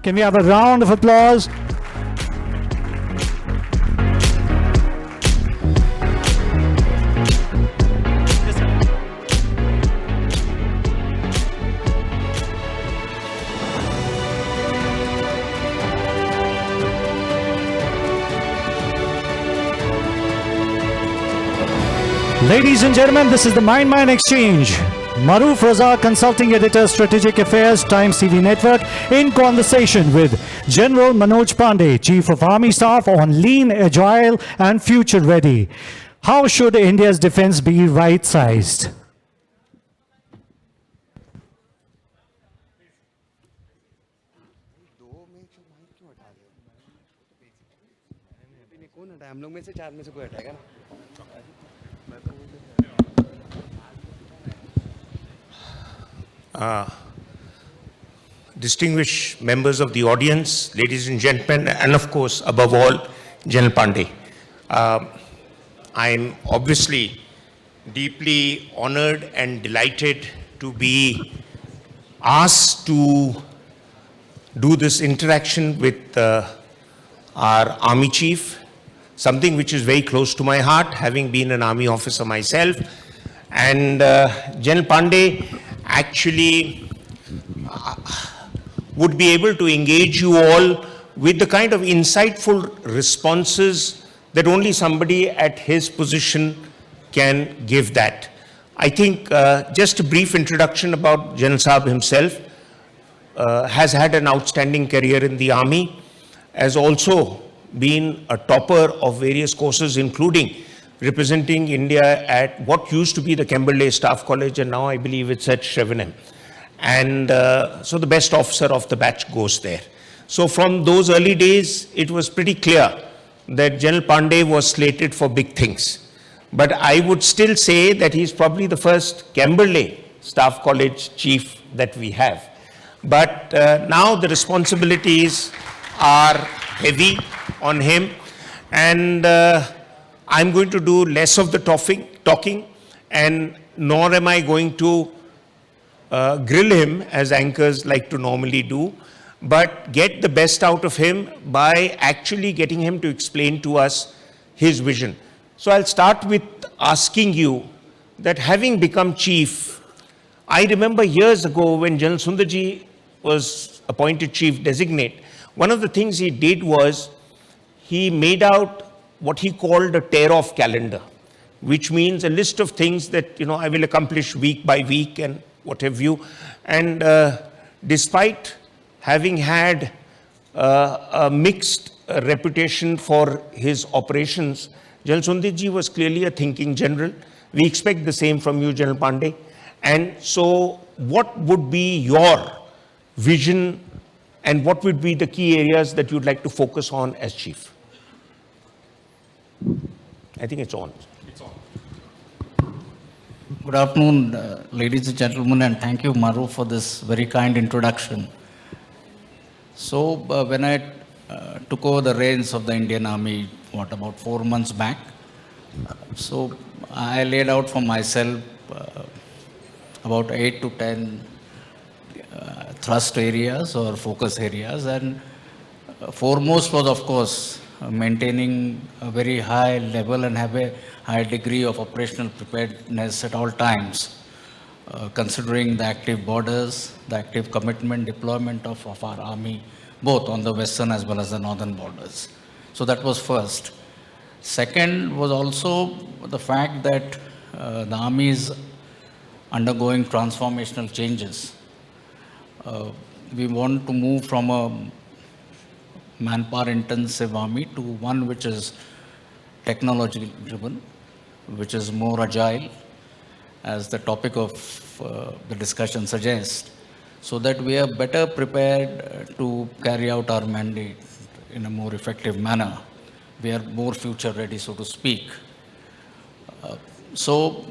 Can we have a round of applause? Ladies and gentlemen, this is the Mind Exchange. Maruf Raza, Consulting Editor, Strategic Affairs, Times TV Network, in conversation with General Manoj Pandey, Chief of Army Staff, on lean, agile and future ready. How should India's defense be right-sized? हम लोग में से चार में से कोई हटाएगा ना Distinguished members of the audience, ladies and gentlemen, and of course, above all, General Pandey. I'm obviously deeply honored and delighted to be asked to do this interaction with our Army Chief, something which is very close to my heart, having been an Army officer myself. And General Pandey actually would be able to engage you all with the kind of insightful responses that only somebody at his position can give that. I think just a brief introduction about General Saab himself. Has had an outstanding career in the Army, has also been a topper of various courses, including representing India at what used to be the Camberley Staff College, and now I believe it's at Shrivenham. And so the best officer of the batch goes there. So from those early days, it was pretty clear that General Pandey was slated for big things. But I would still say that he's probably the first Camberley Staff College chief that we have. But now the responsibilities are heavy on him, and I'm going to do less of the talking, and nor am I going to grill him as anchors like to normally do, but get the best out of him by actually getting him to explain to us his vision. So I'll start with asking you that, having become chief, I remember years ago when General Sundarji was appointed chief designate, one of the things he did was he made out what he called a tear-off calendar, which means a list of things that, I will accomplish week by week and what have you. And despite having had a mixed reputation for his operations, General Sundarji was clearly a thinking general. We expect the same from you, General Pandey. And so what would be your vision and what would be the key areas that you'd like to focus on as chief? I think it's on. It's on. Good afternoon, ladies and gentlemen, and thank you, Maru, for this very kind introduction. So when I took over the reins of the Indian Army, about 4 months back, so I laid out for myself about 8 to 10 thrust areas or focus areas, and foremost was, of course, maintaining a very high level and have a high degree of operational preparedness at all times, considering the active borders, the active commitment, deployment of our army, both on the western as well as the northern borders. So that was first. Second was also the fact that the army is undergoing transformational changes. We want to move from a manpower intensive army to one which is technology driven, which is more agile, as the topic of the discussion suggests, so that we are better prepared to carry out our mandate in a more effective manner. We are more future ready, so to speak. So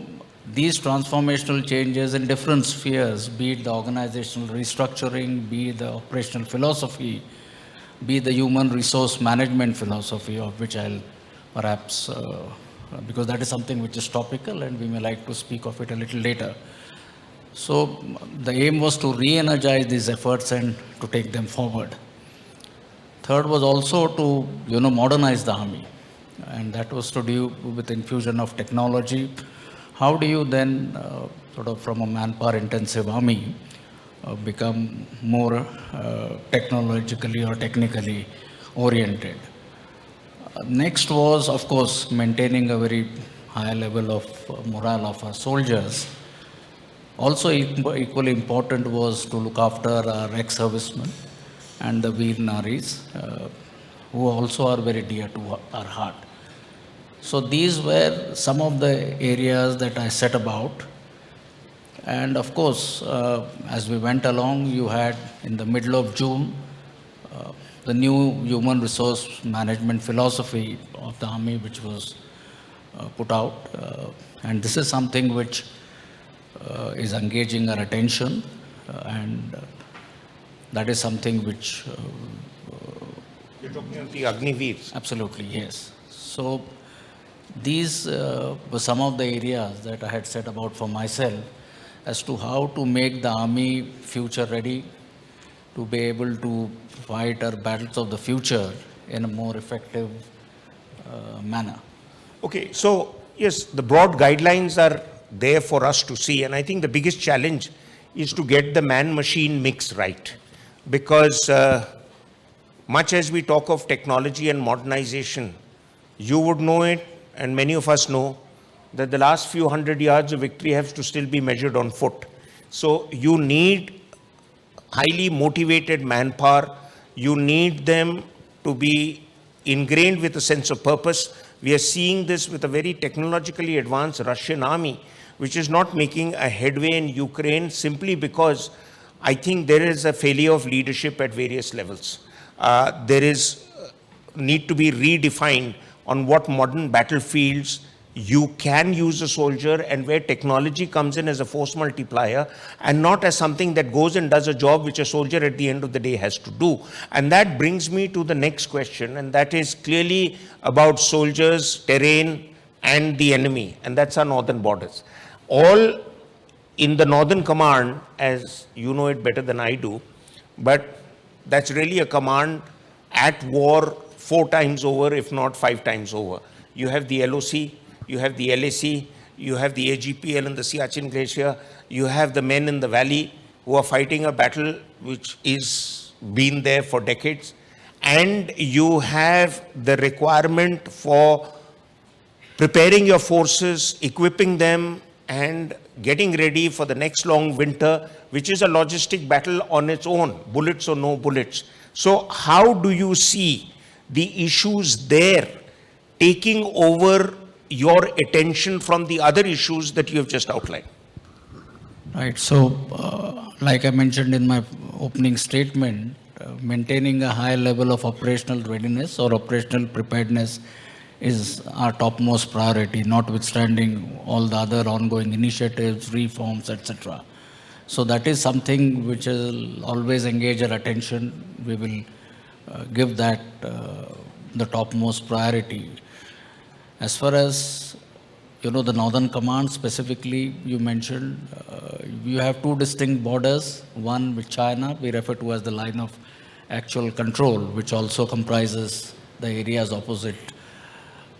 these transformational changes in different spheres, be it the organizational restructuring, be it the operational philosophy, be the human resource management philosophy, of which I'll perhaps, because that is something which is topical and we may like to speak of it a little later. So the aim was to re-energize these efforts and to take them forward. Third was also to, modernize the army, and that was to do with infusion of technology. How do you then, sort of from a manpower-intensive army, become more technologically or technically oriented? Next was, of course, maintaining a very high level of morale of our soldiers. Also, equally important was to look after our ex-servicemen and the Veer Naris, who also are very dear to our heart. So these were some of the areas that I set about. And of course, as we went along, you had in the middle of June, the new human resource management philosophy of the army, which was put out. And this is something which is engaging our attention, and that is something which You're talking of the Agniveers. absolutely, yes. So these were some of the areas that I had set about for myself as to how to make the army future ready, to be able to fight our battles of the future in a more effective manner. Okay, so yes, the broad guidelines are there for us to see, and I think the biggest challenge is to get the man-machine mix right, because much as we talk of technology and modernization, you would know it, and many of us know, that the last few hundred yards of victory have to still be measured on foot. So you need highly motivated manpower. You need them to be ingrained with a sense of purpose. We are seeing this with a very technologically advanced Russian army, which is not making a headway in Ukraine simply because I think there is a failure of leadership at various levels. There is need to be redefined on what modern battlefields you can use a soldier, and where technology comes in as a force multiplier and not as something that goes and does a job which a soldier at the end of the day has to do. And that brings me to the next question, and that is clearly about soldiers, terrain, and the enemy, and that's our northern borders. All in the Northern Command, as you know it better than I do, but that's really a command at war 4 times over, if not 5 times over. You have the LOC, you have the LAC, you have the AGPL in the Siachen Glacier, you have the men in the valley who are fighting a battle which is been there for decades, and you have the requirement for preparing your forces, equipping them, and getting ready for the next long winter, which is a logistic battle on its own, bullets or no bullets. So how do you see the issues there taking over your attention from the other issues that you have just outlined? Right. So, like I mentioned in my opening statement, maintaining a high level of operational readiness or operational preparedness is our topmost priority, notwithstanding all the other ongoing initiatives, reforms, etc. So that is something which will always engage our attention. We will give that the topmost priority. As far as the Northern Command specifically, you mentioned, you have 2 distinct borders. One with China, we refer to as the line of actual control, which also comprises the areas opposite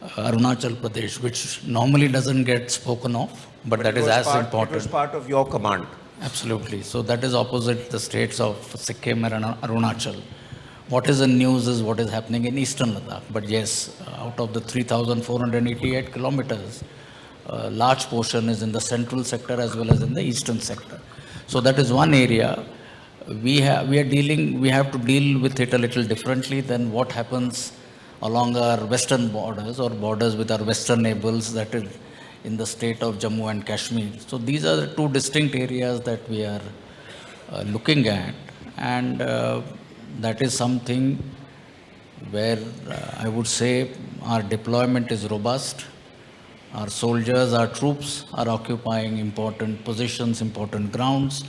Arunachal Pradesh, which normally doesn't get spoken of, but that is as important. It was part of your command. Absolutely. So that is opposite the states of Sikkim and Arunachal. What is the news is what is happening in eastern Ladakh. But yes, out of the 3,488 kilometers, a large portion is in the central sector as well as in the eastern sector. So that is one area. We have to deal with it a little differently than what happens along our western borders or borders with our western neighbors, that is in the state of Jammu and Kashmir. So these are the 2 distinct areas that we are looking at, and that is something where I would say our deployment is robust. Our soldiers, our troops are occupying important positions, important grounds,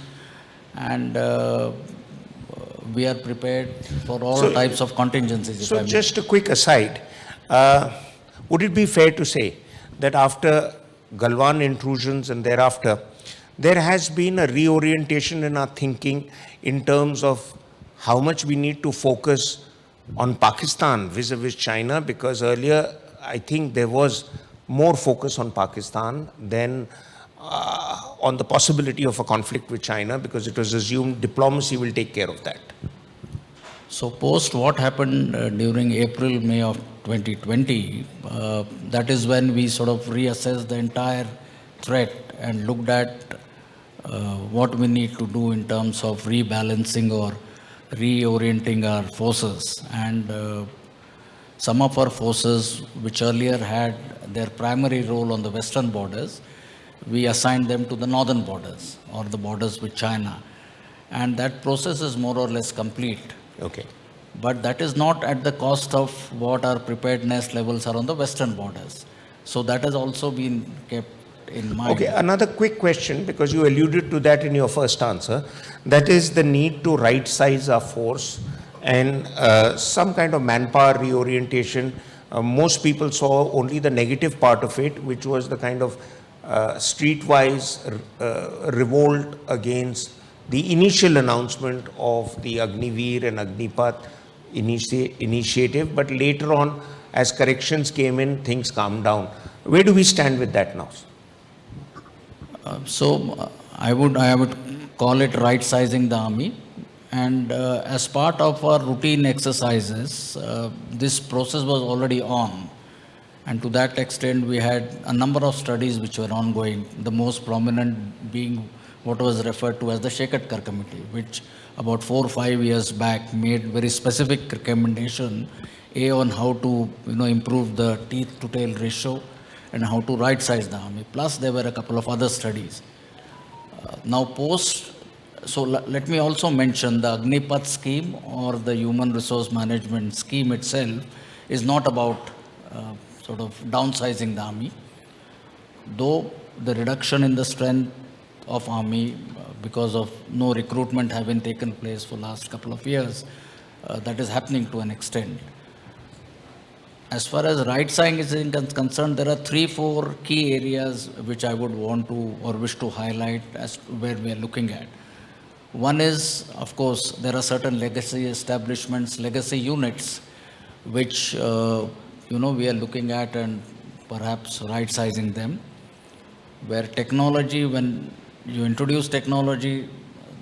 and we are prepared for all types of contingencies. So just a quick aside, would it be fair to say that after Galwan intrusions and thereafter, there has been a reorientation in our thinking in terms of how much we need to focus on Pakistan vis-a-vis China, because earlier I think there was more focus on Pakistan than on the possibility of a conflict with China, because it was assumed diplomacy will take care of that. So post what happened during April, May of 2020, that is when we sort of reassessed the entire threat and looked at what we need to do in terms of rebalancing or reorienting our forces. And some of our forces, which earlier had their primary role on the western borders, we assigned them to the northern borders or the borders with China. And that process is more or less complete. Okay. But that is not at the cost of what our preparedness levels are on the western borders. So that has also been kept in mind. Okay, another quick question, because you alluded to that in your first answer, that is the need to right size our force and some kind of manpower reorientation. Most people saw only the negative part of it, which was the kind of streetwise revolt against the initial announcement of the Agniveer and Agnipath initiative, but later on, as corrections came in, things calmed down. Where do we stand with that now? I would call it right sizing the army. And as part of our routine exercises, this process was already on. And to that extent, we had a number of studies which were ongoing, the most prominent being what was referred to as the Shekatkar Committee, which about 4 or 5 years back made very specific recommendation, on how to improve the teeth to tail ratio and how to right size the army. Plus there were a couple of other studies. Let me also mention the Agnipath scheme, or the human resource management scheme itself, is not about sort of downsizing the army, though the reduction in the strength of army because of no recruitment having taken place for last couple of years, that is happening to an extent. As far as right sizing is concerned, there are 3-4 key areas which I would want to or wish to highlight as to where we are looking at. One is, of course, there are certain legacy establishments, legacy units, which we are looking at and perhaps right sizing them, where technology, when you introduce technology,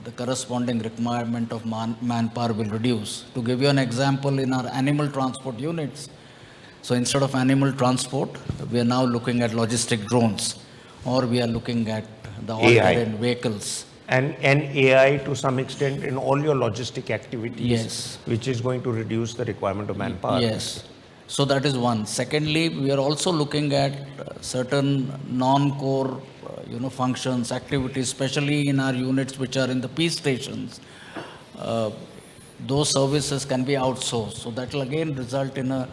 the corresponding requirement of manpower will reduce. To give you an example, in our animal transport units, so instead of animal transport, we are now looking at logistic drones, or we are looking at the all-terrain vehicles. And AI to some extent in all your logistic activities, Yes. which is going to reduce the requirement of manpower. Yes. So that is one. Secondly, we are also looking at certain non-core functions, activities, especially in our units which are in the peace stations. Those services can be outsourced. So that will again result in a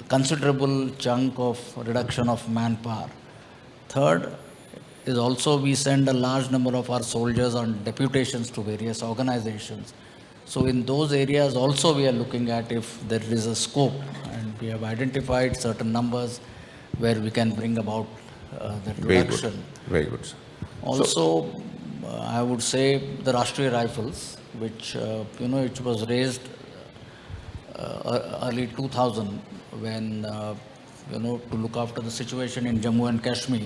considerable chunk of reduction of manpower. Third is also we send a large number of our soldiers on deputations to various organizations. So in those areas also we are looking at if there is a scope, and we have identified certain numbers where we can bring about that reduction. Very good. Sir. Also, I would say the Rashtriya Rifles, which it was raised early 2000 when to look after the situation in Jammu and Kashmir.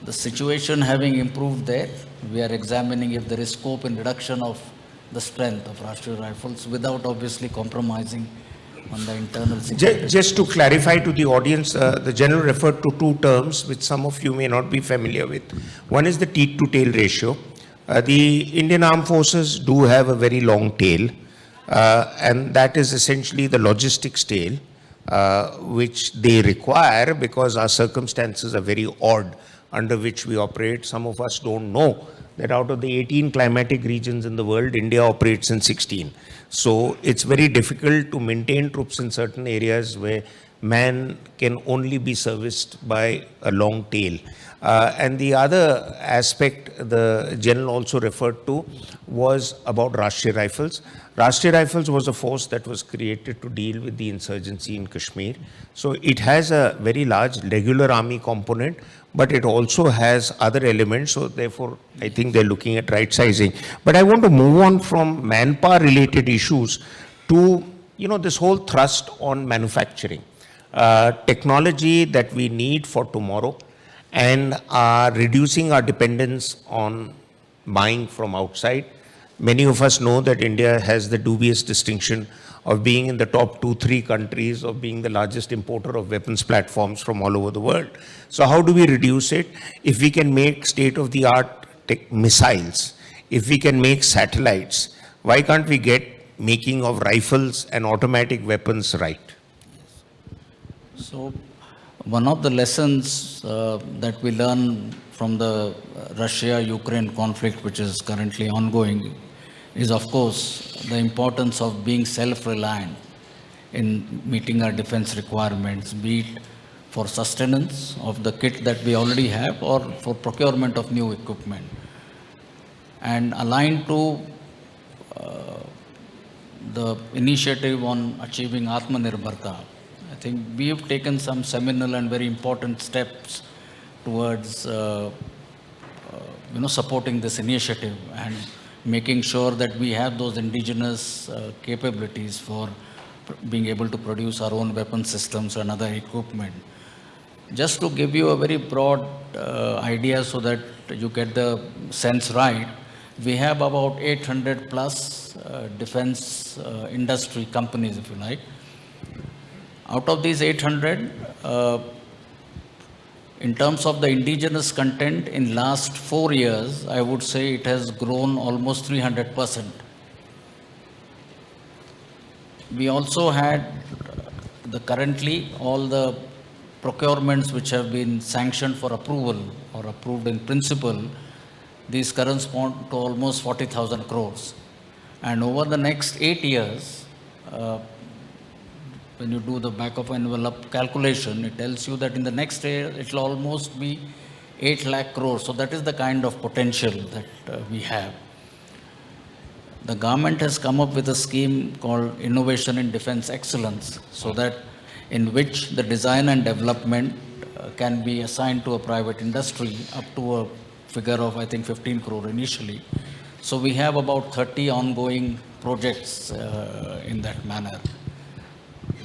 The situation having improved there, we are examining if there is scope in reduction of the strength of Rashtriya Rifles without obviously compromising on the internal security. Just to clarify to the audience, the general referred to 2 terms which some of you may not be familiar with. One is the teeth to tail ratio. The Indian Armed Forces do have a very long tail, and that is essentially the logistics tail, which they require because our circumstances are very odd under which we operate. Some of us don't know that out of the 18 climatic regions in the world, India operates in 16. So it's very difficult to maintain troops in certain areas where man can only be serviced by a long tail. And the other aspect the general also referred to was about Rashtriya Rifles. Rashtriya Rifles was a force that was created to deal with the insurgency in Kashmir. So it has a very large regular army component, but it also has other elements. So therefore, I think they're looking at right sizing. But I want to move on from manpower related issues to, this whole thrust on manufacturing. Technology that we need for tomorrow and are reducing our dependence on buying from outside. Many of us know that India has the dubious distinction of being in the top 2-3 countries of being the largest importer of weapons platforms from all over the world. So how do we reduce it? If we can make state-of-the-art missiles, if we can make satellites, why can't we get making of rifles and automatic weapons right? So, one of the lessons that we learn from the Russia-Ukraine conflict, which is currently ongoing, is of course the importance of being self-reliant in meeting our defense requirements, be it for sustenance of the kit that we already have or for procurement of new equipment. And aligned to the initiative on achieving Atmanirbharta, I think we have taken some seminal and very important steps towards supporting this initiative and making sure that we have those indigenous capabilities for being able to produce our own weapon systems and other equipment. Just to give you a very broad idea so that you get the sense right, we have about 800 plus defense industry companies, if you like. Out of these 800, in terms of the indigenous content in last 4 years, I would say it has grown almost 300%. We also had currently all the procurements which have been sanctioned for approval or approved in principle. These correspond to almost 40,000 crores. And over the next 8 years, when you do the back of envelope calculation, it tells you that in the next year, it will almost be 8 lakh crores. So that is the kind of potential that we have. The government has come up with a scheme called Innovation in Defense Excellence, so that in which the design and development can be assigned to a private industry up to a figure of, I think, 15 crore initially. So we have about 30 ongoing projects in that manner.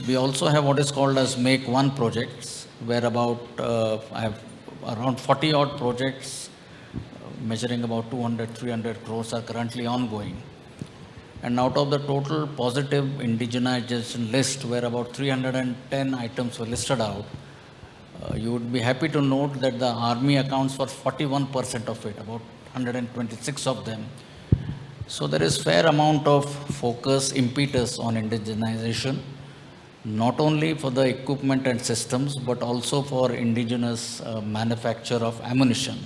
We also have what is called as Make One projects, where I have around 40 odd projects measuring about 200, 300 crores are currently ongoing. And out of the total positive indigenization list, where about 310 items were listed out, you would be happy to note that the army accounts for 41% of it, about 126 of them. So there is fair amount of focus, impetus on indigenization, not only for the equipment and systems, but also for indigenous manufacture of ammunition.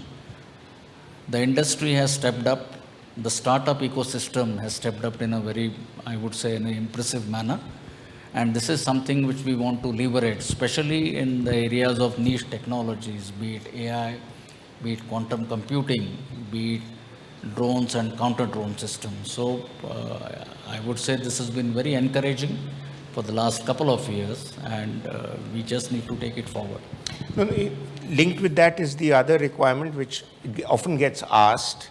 The industry has stepped up. The startup ecosystem has stepped up in a very, I would say, in an impressive manner. And this is something which we want to leverage, especially in the areas of niche technologies, be it AI, be it quantum computing, be it drones and counter-drone systems. So I would say this has been very encouraging for the last couple of years, and we just need to take it forward. Linked with that is the other requirement which often gets asked,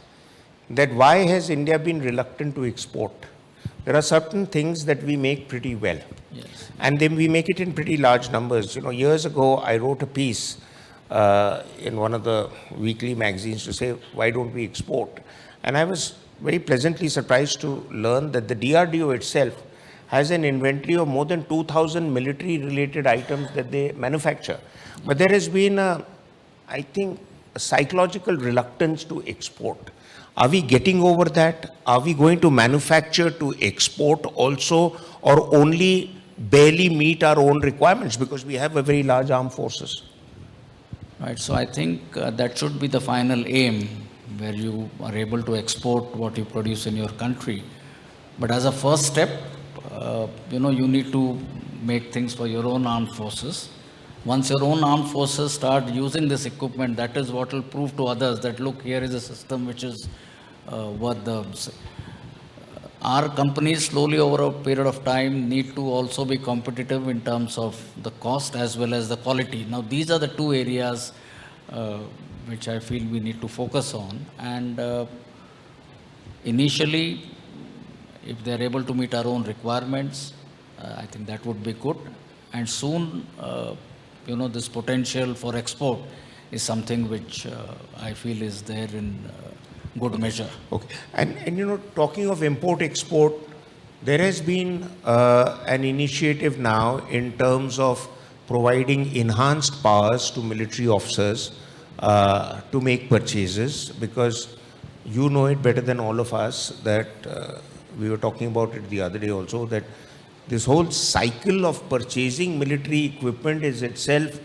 that why has India been reluctant to export? There are certain things that we make pretty well. Yes. And then we make it in pretty large numbers. Years ago, I wrote a piece in one of the weekly magazines to say, why don't we export? And I was very pleasantly surprised to learn that the DRDO itself has an inventory of more than 2,000 military-related items that they manufacture. But there has been, I think, a psychological reluctance to export. Are we getting over that? Are we going to manufacture to export also, or only barely meet our own requirements because we have a very large armed forces? Right. So I think that should be the final aim, where you are able to export what you produce in your country. But as a first step, you need to make things for your own armed forces. Once your own armed forces start using this equipment, that is what will prove to others that, look, here is a system which is worth the. Our companies slowly over a period of time need to also be competitive in terms of the cost as well as the quality. Now, these are the two areas uh, which I feel we need to focus on. And initially, if they are able to meet our own requirements, I think that would be good. And soon, this potential for export is something which I feel is there in good measure. Okay. And talking of import-export, there has been an initiative now in terms of providing enhanced powers to military officers to make purchases, because you know it better than all of us that we were talking about it the other day also, that this whole cycle of purchasing military equipment is itself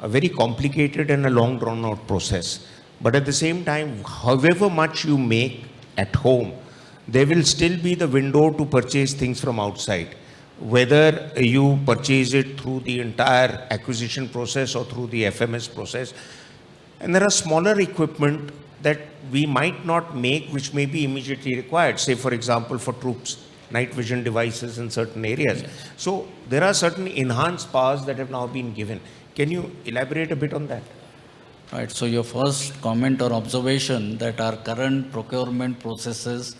a very complicated and a long drawn out process. But at the same time, however much you make at home, there will still be the window to purchase things from outside. Whether you purchase it through the entire acquisition process or through the FMS process. And there are smaller equipment that we might not make, which may be immediately required. Say, for example, for troops, night vision devices in certain areas. Yes. So there are certain enhanced powers that have now been given. Can you elaborate a bit on that? Right. So your first comment or observation that our current procurement processes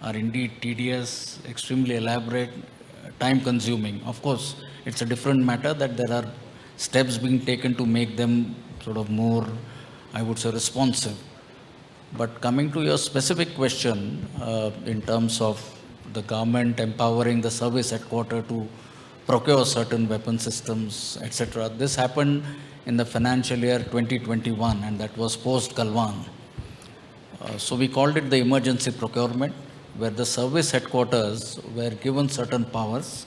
are indeed tedious, extremely elaborate, time consuming. Of course, it's a different matter that there are steps being taken to make them sort of more, I would say, responsive. But coming to your specific question, in terms of the government empowering the service headquarters to procure certain weapon systems, etc., this happened in the financial year 2021, and that was post Galwan. So we called it the emergency procurement, where the service headquarters were given certain powers,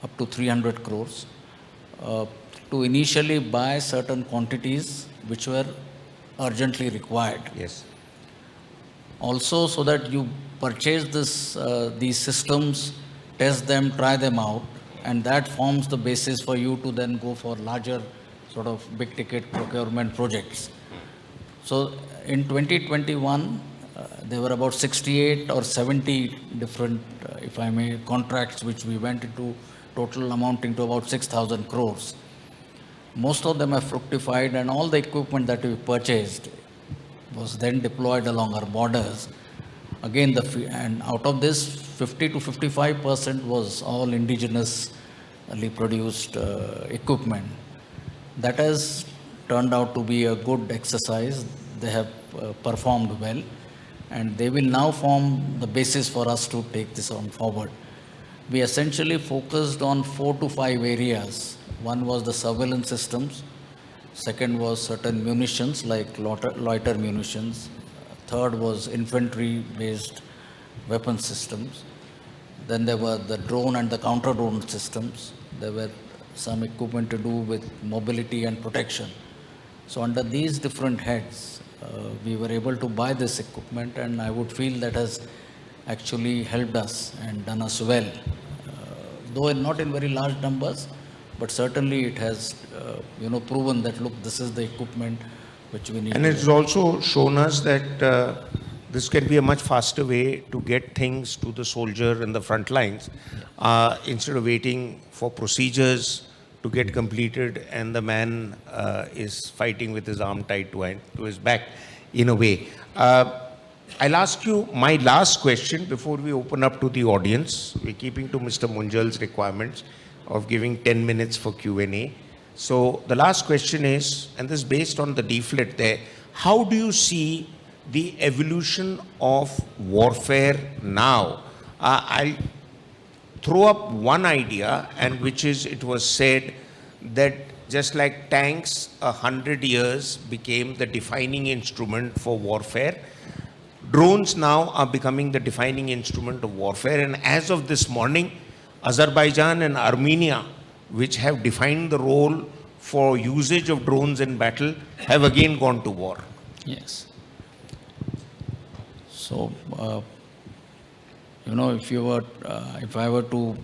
up to 300 crores, to initially buy certain quantities which were urgently required. Yes. Also, so that you purchase these systems, test them, try them out, and that forms the basis for you to then go for larger sort of big ticket procurement projects. So in 2021, there were about 68 or 70 different, if I may, contracts which we went into, total amounting to about 6,000 crores. Most of them have fructified, and all the equipment that we purchased was then deployed along our borders. Again, and out of this, 50 to 55% was all indigenously produced equipment. That has turned out to be a good exercise. They have performed well, and they will now form the basis for us to take this on forward. We essentially focused on 4 to 5 areas. One was the surveillance systems. Second was certain munitions like loiter munitions. Third was infantry-based weapon systems. Then there were the drone and the counter-drone systems. There were some equipment to do with mobility and protection. So under these different heads, we were able to buy this equipment, and I would feel that has actually helped us and done us well. Though not in very large numbers, but certainly it has, proven that, look, this is the equipment which we need. And it's also shown us that this can be a much faster way to get things to the soldier in the front lines, instead of waiting for procedures to get completed and the man is fighting with his arm tied to his back, in a way. I'll ask you my last question before we open up to the audience. We're keeping to Mr. Munjal's requirements of giving 10 minutes for Q&A. So the last question is, and this is based on the leaflet there, how do you see the evolution of warfare now? I'll throw up one idea, and which is, it was said that just like tanks 100 years became the defining instrument for warfare, drones now are becoming the defining instrument of warfare. And as of this morning, Azerbaijan and Armenia, which have defined the role for usage of drones in battle, have again gone to war. Yes. So, if I were to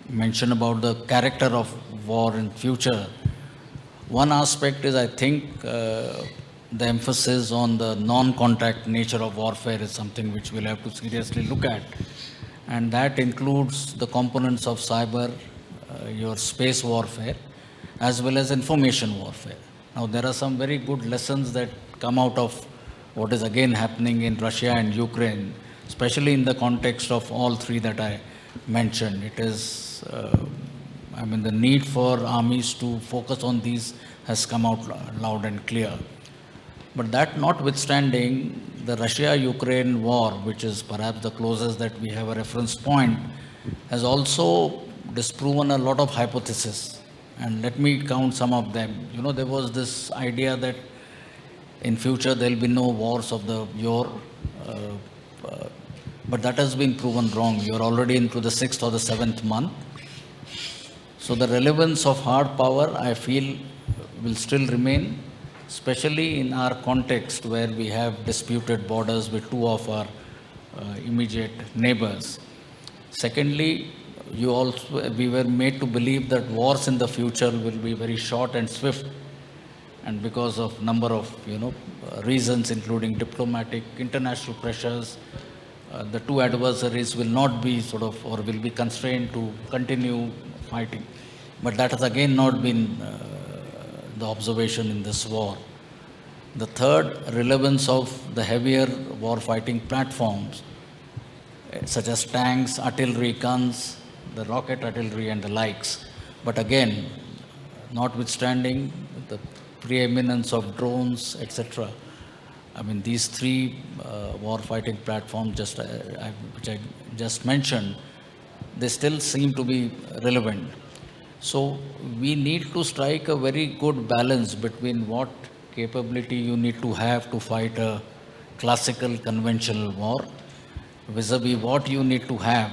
mention about the character of war in future, one aspect is I think the emphasis on the non-contact nature of warfare is something which we'll have to seriously look at. And that includes the components of cyber, your space warfare, as well as information warfare. Now, there are some very good lessons that come out of what is again happening in Russia and Ukraine, especially in the context of all three that I mentioned. It is, the need for armies to focus on these has come out loud and clear. But that notwithstanding, the Russia-Ukraine war, which is perhaps the closest that we have a reference point, has also disproven a lot of hypotheses. And let me count some of them. There was this idea that in future there will be no wars of the year, but that has been proven wrong. You're already into the 6th or the 7th month. So the relevance of hard power, I feel, will still remain, especially in our context where we have disputed borders with two of our immediate neighbors. Secondly, we were made to believe that wars in the future will be very short and swift, and because of number of reasons, including diplomatic, international pressures, the two adversaries will not be or will be constrained to continue fighting. But that has again not been the observation in this war. The third, relevance of the heavier war fighting platforms, such as tanks, artillery, guns, the rocket artillery and the likes. But again, notwithstanding the preeminence of drones, etc., these three war fighting platforms which I just mentioned, they still seem to be relevant. So we need to strike a very good balance between what capability you need to have to fight a classical conventional war vis-a-vis what you need to have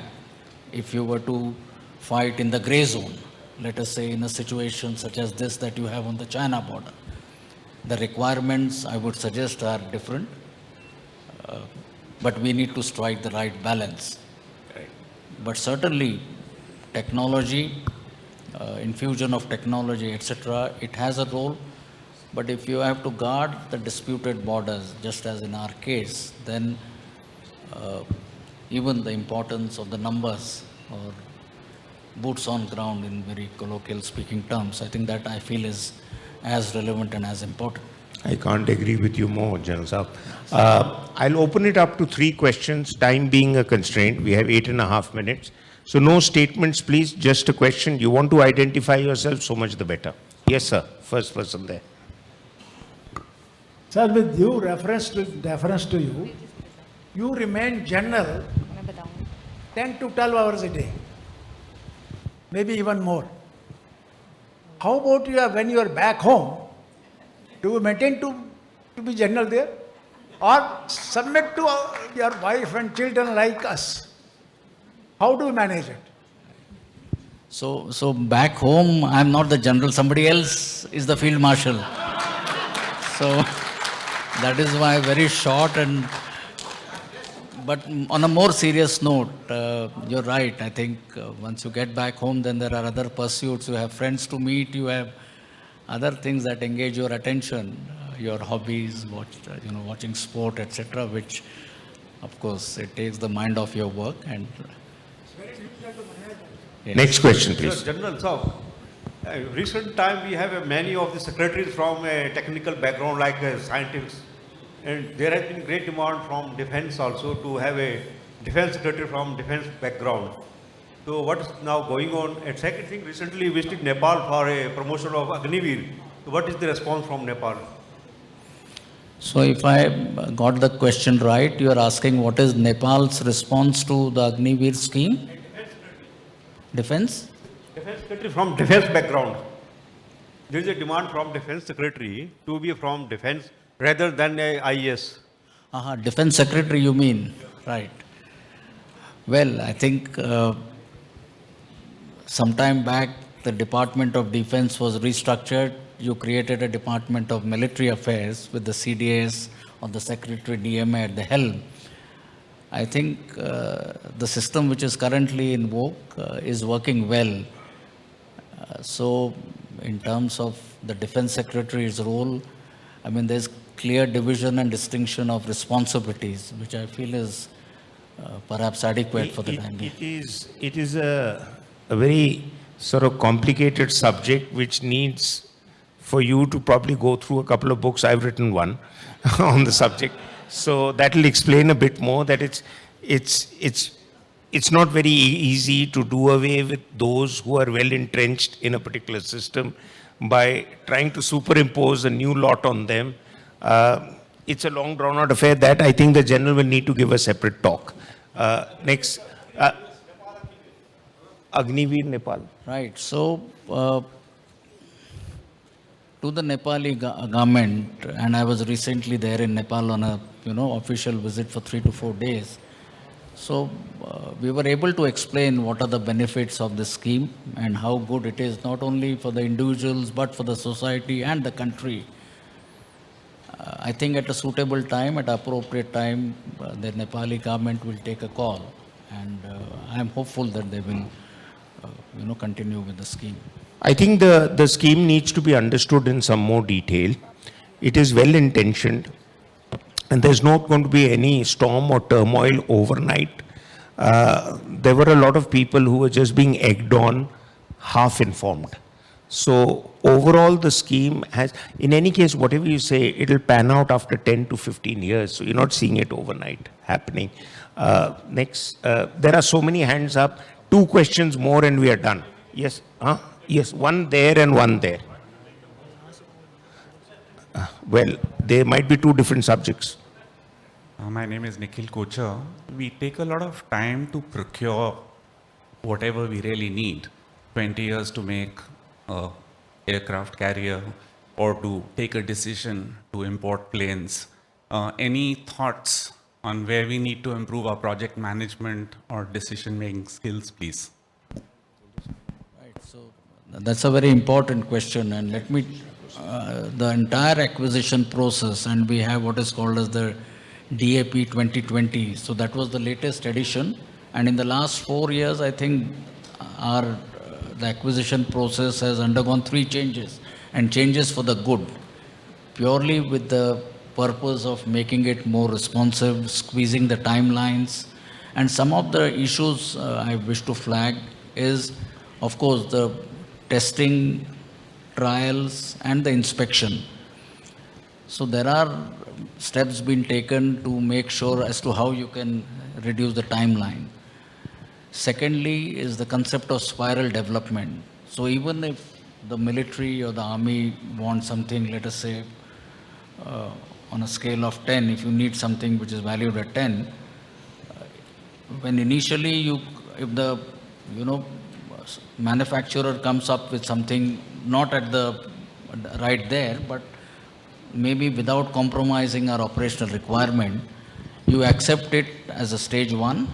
if you were to fight in the gray zone, let us say in a situation such as this that you have on the China border. The requirements, I would suggest, are different, but we need to strike the right balance. But certainly, technology, infusion of technology, etc., it has a role. But if you have to guard the disputed borders, just as in our case, then even the importance of the numbers or boots on ground in very colloquial speaking terms, I think that I feel is as relevant and as important. I can't agree with you more, General Saab. I'll open it up to 3 questions, time being a constraint. We have 8.5 minutes. So no statements, please, just a question. You want to identify yourself, so much the better. Yes, sir. First person there. Sir, with due deference to you, you remain general 10 to 12 hours a day, maybe even more. How about when you are back home, do you maintain to be general there? Or submit to your wife and children like us? How do you manage it? So back home, I'm not the general, somebody else is the field marshal. So that is why very short but on a more serious note, you're right. I think once you get back home, then there are other pursuits. You have friends to meet, you have other things that engage your attention, your hobbies, watching sport, etc., which, of course, it takes the mind off your work. And yes. Next question, please. Sir, General Saab, recent time we have many of the secretaries from a technical background like scientists, and there has been great demand from defense also to have a defense secretary from defense background. So what is now going on? And second thing, recently visited Nepal for a promotion of Agniveer. So what is the response from Nepal? So if I got the question right, you are asking what is Nepal's response to the Agniveer scheme? Defense? Defense secretary from defense background. There is a demand from defense secretary to be from defense rather than a IAS. Defense secretary you mean, right. Well, I think sometime back the Department of Defense was restructured. You created a Department of Military Affairs with the CDS or the Secretary DMA at the helm. I think the system which is currently in vogue is working well. So, in terms of the Defense Secretary's role, I mean, there's clear division and distinction of responsibilities, which I feel is perhaps adequate for the time being. It is a very sort of complicated subject which needs for you to probably go through a couple of books. I've written one on the subject. So that will explain a bit more that it's not very easy to do away with those who are well entrenched in a particular system by trying to superimpose a new lot on them. It's a long drawn out affair that I think the general will need to give a separate talk. Next, Agniveer, Nepal. Right. So, to the Nepali government, and I was recently there in Nepal on a official visit for 3 to 4 days. So we were able to explain what are the benefits of this scheme and how good it is not only for the individuals but for the society and the country. I think at a suitable time, at appropriate time, the Nepali government will take a call, and I am hopeful that they will, continue with the scheme. I think the scheme needs to be understood in some more detail. It is well intentioned, and there's not going to be any storm or turmoil overnight. There were a lot of people who were just being egged on, half informed. So overall, the scheme has, in any case, whatever you say, it'll pan out after 10 to 15 years. So you're not seeing it overnight happening. Next, there are so many hands up. 2 questions more and we are done. Yes, yes, one there and one there. Well, there might be 2 different subjects. My name is Nikhil Kochar. We take a lot of time to procure whatever we really need. 20 years to make an aircraft carrier or to take a decision to import planes. Any thoughts on where we need to improve our project management or decision-making skills, please? Right. So that's a very important question, and let me, the entire acquisition process, and we have what is called as the DAP 2020. So that was the latest edition, and in the last 4 years, I think the acquisition process has undergone 3 changes, and changes for the good, purely with the purpose of making it more responsive, squeezing the timelines. And some of the issues I wish to flag is, of course, the testing, trials, and the inspection. So there are steps being taken to make sure as to how you can reduce the timeline. Secondly is the concept of spiral development. So even if the military or the army wants something, let us say, on a scale of 10, if you need something which is valued at 10, when initially if the, manufacturer comes up with something not at the right there, but maybe without compromising our operational requirement, you accept it as a stage 1,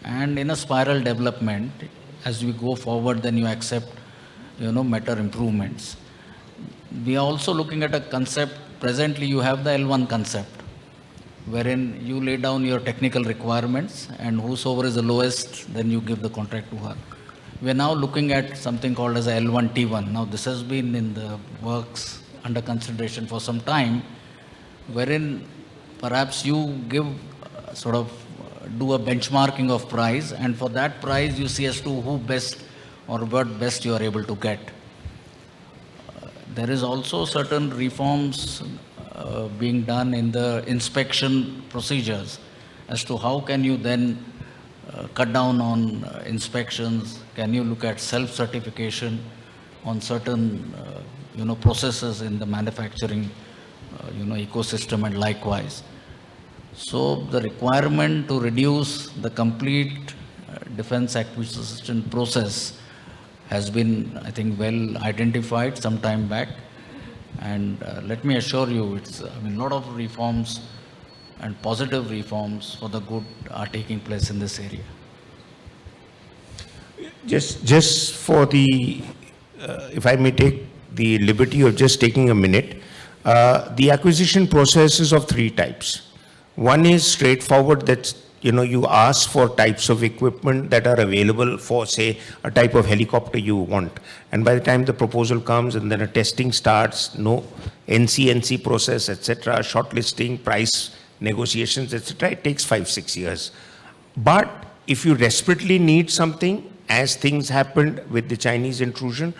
and in a spiral development, as we go forward, then you accept, better improvements. We are also looking at a concept. Presently, you have the L1 concept, wherein you lay down your technical requirements, and whosoever is the lowest, then you give the contract to her. We are now looking at something called as a L1 T1. Now, this has been in the works under consideration for some time, wherein perhaps you give do a benchmarking of price, and for that price you see as to who best or what best you are able to get. There is also certain reforms being done in the inspection procedures as to how can you then cut down on inspections. Can you look at self-certification on certain processes in the manufacturing ecosystem, and likewise. So the requirement to reduce the complete defense acquisition process has been, I think, well identified some time back. And let me assure you, a lot of reforms and positive reforms for the good are taking place in this area. Just for the, if I may take the liberty of just taking a minute, the acquisition process is of 3 types. One is straightforward, that's you ask for types of equipment that are available for, say, a type of helicopter you want. And by the time the proposal comes and then a testing starts, no NC process, etc., shortlisting, price negotiations, etc., it takes 5-6 years. But if you desperately need something, as things happened with the Chinese intrusion,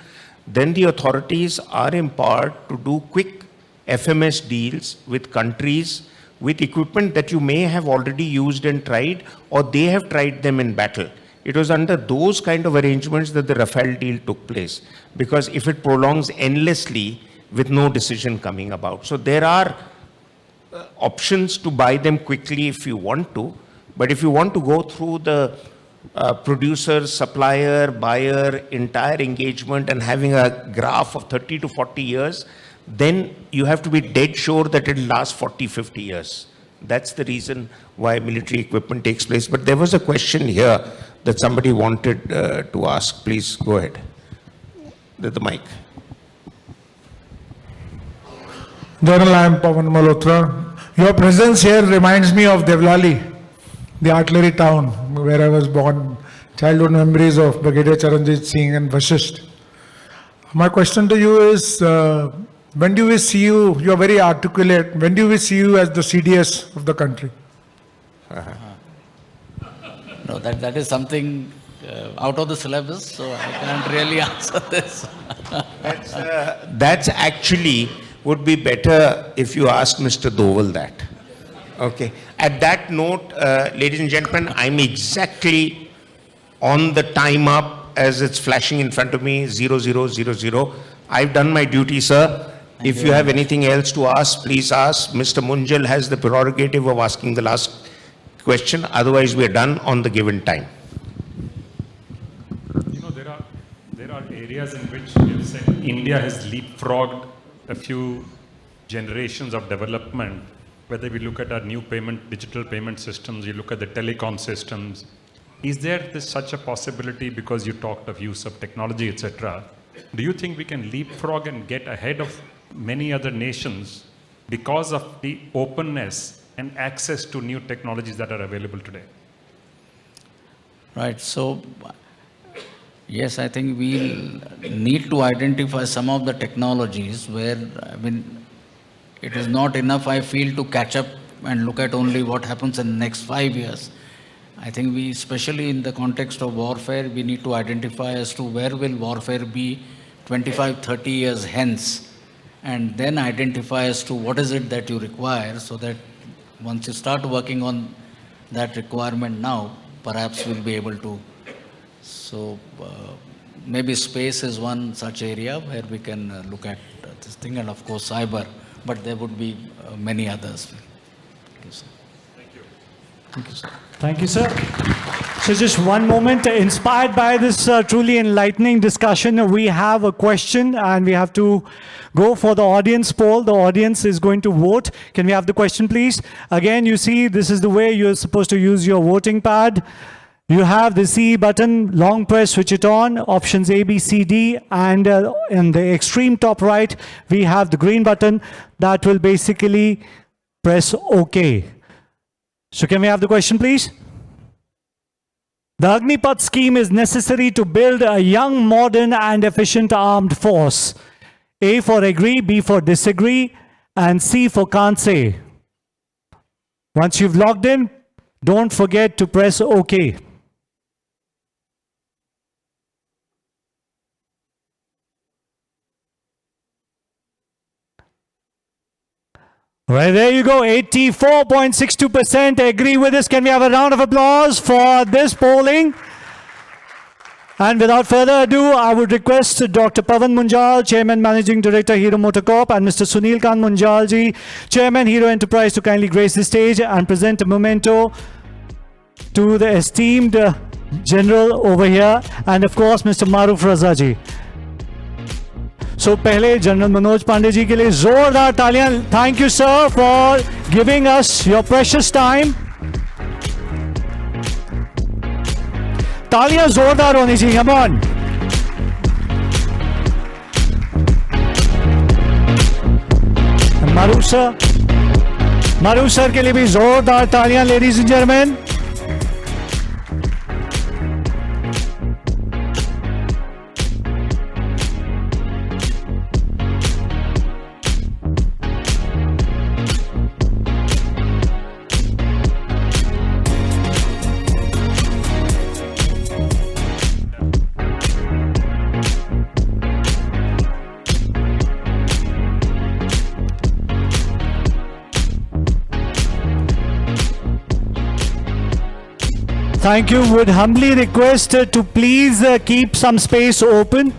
then the authorities are empowered to do quick FMS deals with countries with equipment that you may have already used and tried, or they have tried them in battle. It was under those kind of arrangements that the Rafale deal took place, because if it prolongs endlessly with no decision coming about. So there are options to buy them quickly if you want to, but if you want to go through the producer, supplier, buyer, entire engagement and having a graph of 30 to 40 years, then you have to be dead sure that it will last 40, 50 years. That's the reason why military equipment takes place. But there was a question here that somebody wanted to ask. Please go ahead. The mic. General, I am Pavan Malhotra. Your presence here reminds me of Devlali, the artillery town where I was born. Childhood memories of Brigadier Charanjit Singh and Vashisht. My question to you is, when do we see you, you are very articulate, when do we see you as the CDS of the country? No, that is something out of the syllabus, so I can't really answer this. That's actually would be better if you ask Mr. Doval that. Okay. At that note, ladies and gentlemen, I'm exactly on the time up as it's flashing in front of me, 0000. I've done my duty, sir. If you have anything else to ask, please ask. Mr. Munjal has the prerogative of asking the last question. Otherwise, we are done on the given time. There are areas in which we have said India has leapfrogged a few generations of development. Whether we look at our new digital payment systems, you look at the telecom systems. Is there such a possibility, because you talked of use of technology, etc.? Do you think we can leapfrog and get ahead of many other nations because of the openness and access to new technologies that are available today? Right. So, yes, I think we need to identify some of the technologies where, it is not enough, I feel, to catch up and look at only what happens in the next 5 years. I think we, especially in the context of warfare, we need to identify as to where will warfare be 25, 30 years hence, and then identify as to what is it that you require, so that once you start working on that requirement now, perhaps we'll be able to. So maybe space is one such area where we can look at this thing, and of course cyber, but there would be many others. Thank you, sir. Thank you, sir. Thank you, sir. So just one moment. Inspired by this truly enlightening discussion, we have a question and we have to go for the audience poll. The audience is going to vote. Can we have the question, please? Again, you see, this is the way you're supposed to use your voting pad. You have the C button, long press, switch it on, options A, B, C, D, and in the extreme top right, we have the green button that will basically press OK. So can we have the question, please? The Agnipath scheme is necessary to build a young, modern, and efficient armed force. A for agree, B for disagree, and C for can't say. Once you've logged in, don't forget to press OK. Right, there you go. 84.62% agree with this. Can we have a round of applause for this polling? And without further ado, I would request Dr. Pavan Munjal, Chairman Managing Director, Hero Motorcorp, and Mr. Sunil Kant Munjalji, Chairman, Hero Enterprise, to kindly grace the stage and present a memento to the esteemed General over here, and of course, Mr. Maruf Razaji. So पहले general Manoj Pandey ji के लिए जोरदार तालियां. Thank you, sir, for giving us your precious time. तालियां जोरदार होनी चाहिए. Come on. Maruf sir के लिए भी जोरदार तालियां, ladies and gentlemen. Thank you. Would humbly request to please keep some space open.